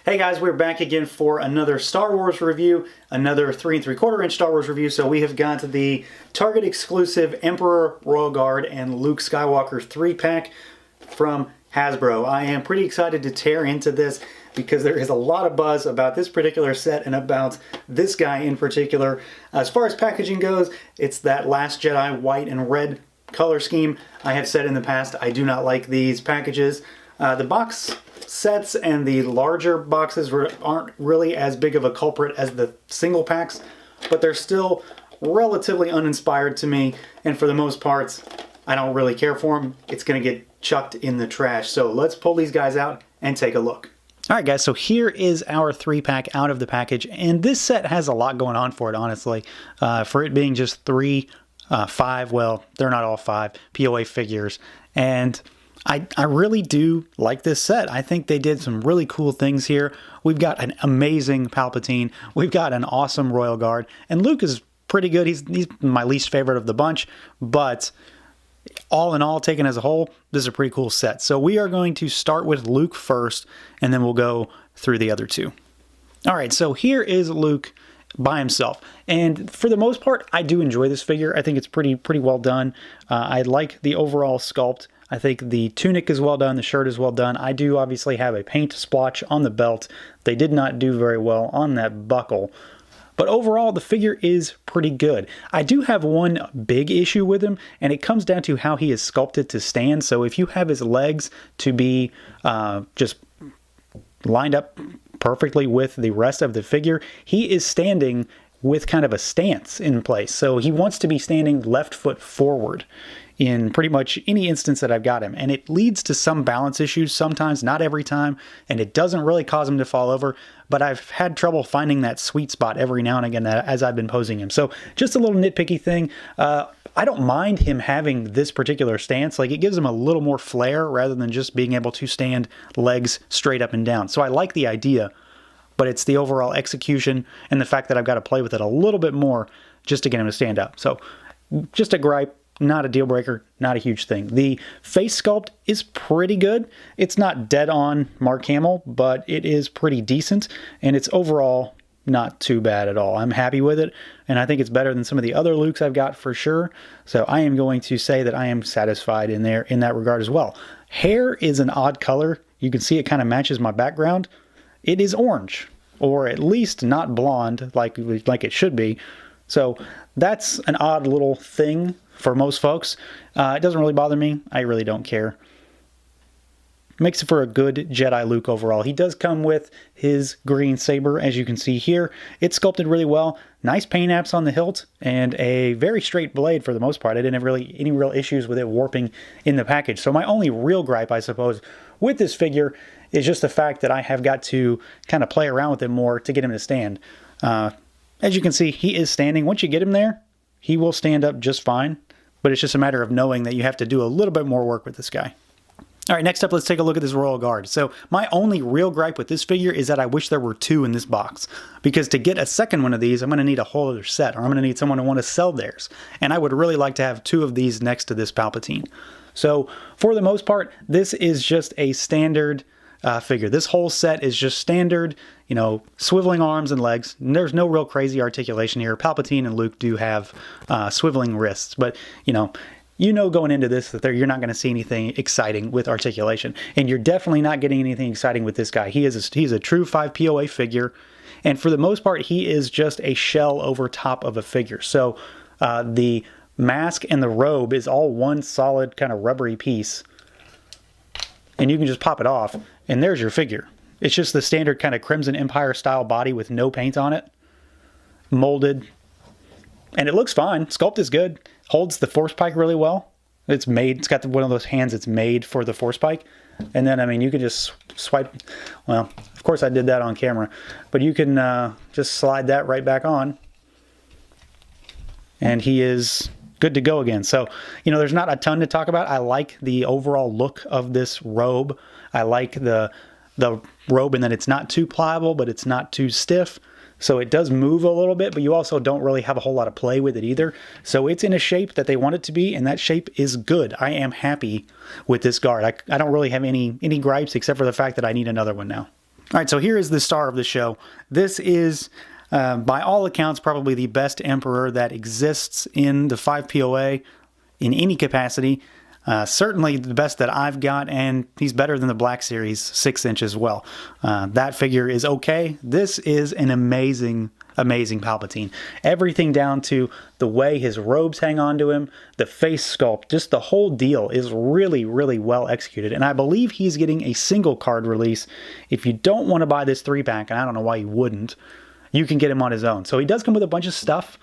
Hey guys, we're back again for another Star Wars review, another 3 3/4 inch Star Wars review. So we have got the Target exclusive Emperor, Royal Guard, and Luke Skywalker 3-pack from Hasbro. I am pretty excited to tear into this because there is a lot of buzz about this particular set and about this guy in particular. As far as packaging goes, it's that Last Jedi white and red color scheme. I have said in the past I do not like these packages. The box sets and the larger boxes aren't really as big of a culprit as the single packs, but they're still relatively uninspired to me, and for the most part, I don't really care for them. It's going to get chucked in the trash. So let's pull these guys out and take a look. All right, guys, so here is our 3-pack out of the package, and this set has a lot going on for it, honestly. For it being just 5, well, they're not all 5, POA figures, and I really do like this set. I think they did some really cool things here. We've got an amazing Palpatine. We've got an awesome Royal Guard. And Luke is pretty good. He's my least favorite of the bunch. But all in all, taken as a whole, this is a pretty cool set. So we are going to start with Luke first, and then we'll go through the other two. All right, so here is Luke by himself, and for the most part I do enjoy this figure. I think it's pretty well done. I like the overall sculpt. I think the tunic is well done, the shirt is well done. I do obviously have a paint splotch on the belt. They did not do very well on that buckle, but overall the figure is pretty good. I do have one big issue with him, and it comes down to how he is sculpted to stand. So if you have his legs to be just lined up perfectly with the rest of the figure, he is standing with kind of a stance in place. So he wants to be standing left foot forward in pretty much any instance that I've got him. And it leads to some balance issues sometimes, not every time, and it doesn't really cause him to fall over, but I've had trouble finding that sweet spot every now and again as I've been posing him. So just a little nitpicky thing. I don't mind him having this particular stance. Like, it gives him a little more flair rather than just being able to stand legs straight up and down. So I like the idea, but it's the overall execution and the fact that I've got to play with it a little bit more just to get him to stand up. So just a gripe, not a deal breaker, not a huge thing. The face sculpt is pretty good. It's not dead on Mark Hamill, but it is pretty decent, and it's overall not too bad at all. I'm happy with it, and I think it's better than some of the other Lukes I've got for sure. So I am going to say that I am satisfied in that regard as well. Hair is an odd color. You can see it kind of matches my background. It is orange, or at least not blonde like it should be. So that's an odd little thing for most folks. It doesn't really bother me. I really don't care. Makes it for a good Jedi Luke overall. He does come with his green saber, as you can see here. It's sculpted really well. Nice paint apps on the hilt, and a very straight blade for the most part. I didn't have really any real issues with it warping in the package. So my only real gripe, I suppose, with this figure is just the fact that I have got to kind of play around with it more to get him to stand. As you can see, he is standing. Once you get him there, he will stand up just fine, but it's just a matter of knowing that you have to do a little bit more work with this guy. All right, next up, let's take a look at this Royal Guard. So my only real gripe with this figure is that I wish there were 2 in this box, because to get a second one of these, I'm going to need a whole other set, or I'm going to need someone to want to sell theirs. And I would really like to have 2 of these next to this Palpatine. So for the most part, this is just a standard figure. This whole set is just standard, you know, swiveling arms and legs. And there's no real crazy articulation here. Palpatine and Luke do have swiveling wrists, but you know going into this that you're not going to see anything exciting with articulation, and you're definitely not getting anything exciting with this guy. He's a true 5 POA figure, and for the most part, he is just a shell over top of a figure. So the mask and the robe is all one solid kind of rubbery piece, and you can just pop it off, and there's your figure. It's just the standard kind of Crimson Empire style body with no paint on it, molded, and it looks fine. Sculpt is good. Holds the force pike really well. It's got one of those hands that's made for the force pike. And then, I mean, you can just swipe. Well, of course I did that on camera, but you can just slide that right back on, and he is good to go again. So, there's not a ton to talk about. I like the overall look of this robe. I like the robe in that it's not too pliable, but it's not too stiff. So it does move a little bit, but you also don't really have a whole lot of play with it either. So it's in a shape that they want it to be, and that shape is good. I am happy with this guard. I don't really have any gripes except for the fact that I need another one now. All right, so here is the star of the show. This is, by all accounts, probably the best Emperor that exists in the 5 POA in any capacity. Certainly the best that I've got, and he's better than the Black Series 6-inch as well. That figure is okay. This is an amazing Palpatine. Everything down to the way his robes hang on to him, the face sculpt, just the whole deal is really, really well executed. And I believe he's getting a single card release. If you don't want to buy this 3-pack, and I don't know why you wouldn't, you can get him on his own. So he does come with a bunch of stuff.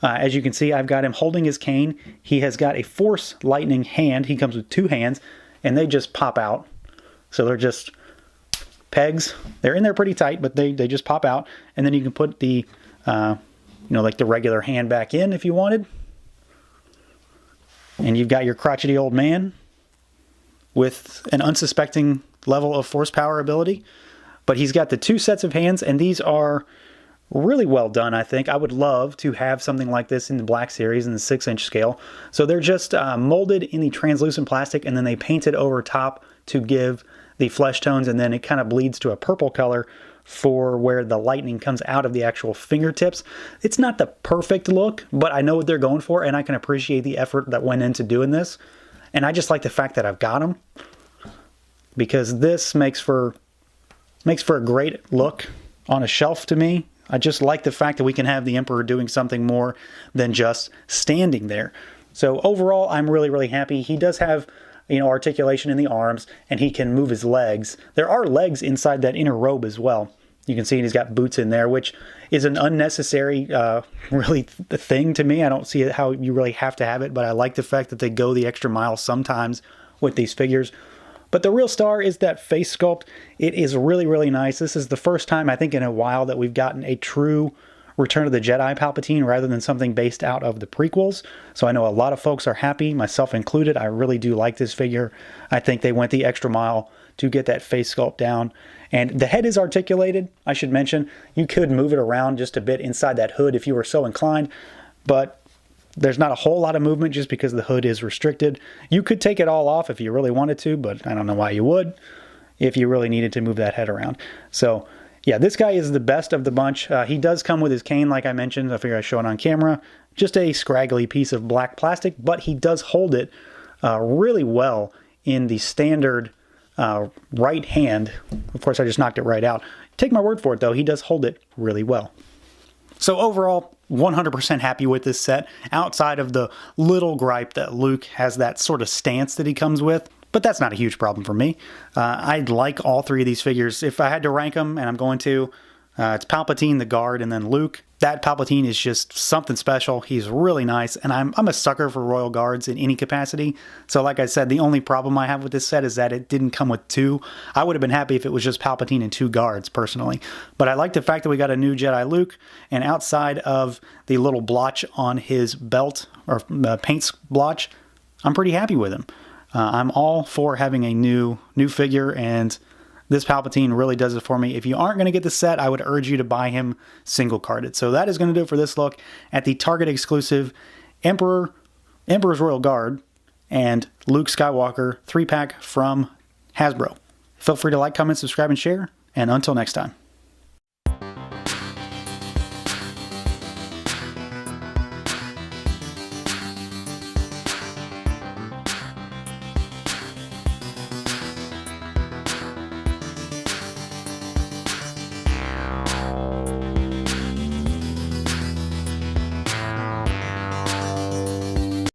As you can see, I've got him holding his cane. He has got a Force Lightning hand. He comes with 2 hands, and they just pop out. So they're just pegs. They're in there pretty tight, but they just pop out. And then you can put the, like the regular hand back in if you wanted. And you've got your crotchety old man with an unsuspecting level of force power ability. But he's got the 2 sets of hands, and these are really well done, I think. I would love to have something like this in the Black Series in the 6-inch scale. So they're just molded in the translucent plastic, and then they paint it over top to give the flesh tones, and then it kind of bleeds to a purple color for where the lightning comes out of the actual fingertips. It's not the perfect look, but I know what they're going for, and I can appreciate the effort that went into doing this. And I just like the fact that I've got them, because this makes for a great look on a shelf to me. I just like the fact that we can have the Emperor doing something more than just standing there. So overall, I'm really, really happy. He does have, articulation in the arms, and he can move his legs. There are legs inside that inner robe as well. You can see he's got boots in there, which is an unnecessary, really thing to me. I don't see how you really have to have it, but I like the fact that they go the extra mile sometimes with these figures. But the real star is that face sculpt. It is really, really nice. This is the first time, I think, in a while that we've gotten a true Return of the Jedi Palpatine rather than something based out of the prequels. So I know a lot of folks are happy, myself included. I really do like this figure. I think they went the extra mile to get that face sculpt down. And the head is articulated, I should mention. You could move it around just a bit inside that hood if you were so inclined, but there's not a whole lot of movement just because the hood is restricted. You could take it all off if you really wanted to, but I don't know why you would if you really needed to move that head around. So yeah, this guy is the best of the bunch. He does come with his cane, like I mentioned. I figure I'd show it on camera. Just a scraggly piece of black plastic, but he does hold it really well in the standard right hand. Of course, I just knocked it right out. Take my word for it, though. He does hold it really well. So overall, 100% happy with this set, outside of the little gripe that Luke has that sort of stance that he comes with. But that's not a huge problem for me. I like all 3 of these figures. If I had to rank them, and I'm going to, it's Palpatine, the Guard, and then Luke. That Palpatine is just something special. He's really nice, and I'm a sucker for Royal Guards in any capacity. So like I said, the only problem I have with this set is that it didn't come with 2. I would have been happy if it was just Palpatine and 2 Guards, personally. But I like the fact that we got a new Jedi Luke, and outside of the little blotch on his belt, or paint blotch, I'm pretty happy with him. I'm all for having a new figure, and this Palpatine really does it for me. If you aren't going to get the set, I would urge you to buy him single-carded. So that is going to do it for this look at the Target exclusive Emperor's Royal Guard and Luke Skywalker 3-pack from Hasbro. Feel free to like, comment, subscribe, and share, and until next time.